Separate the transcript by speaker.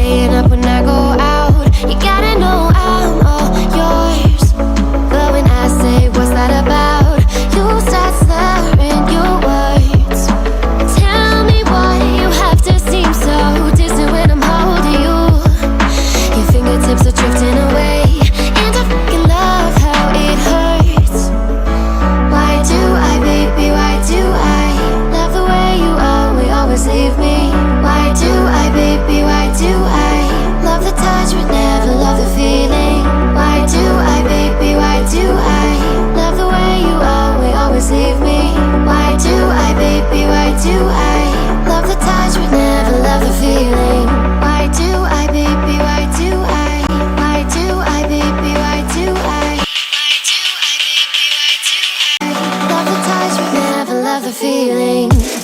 Speaker 1: staying up when I go out. You gotta know I'm all yours. But when I say what's that about, you start slurring your words. Tell me why you have to seem so distant when I'm holding you. Your fingertips are drifting away, and I fucking love how it hurts. Why do I, baby, why do I love the way you always leave me? Why do I, baby, why do I love the touch but never love the feeling? Why do I, baby, why do I love the way you always leave me? Why do I, baby, why do I love the touch but never love the feeling? Why do I, baby, why do I? Why do I, baby, why do I? Why do I, baby, why do I love the touch but never love the feeling?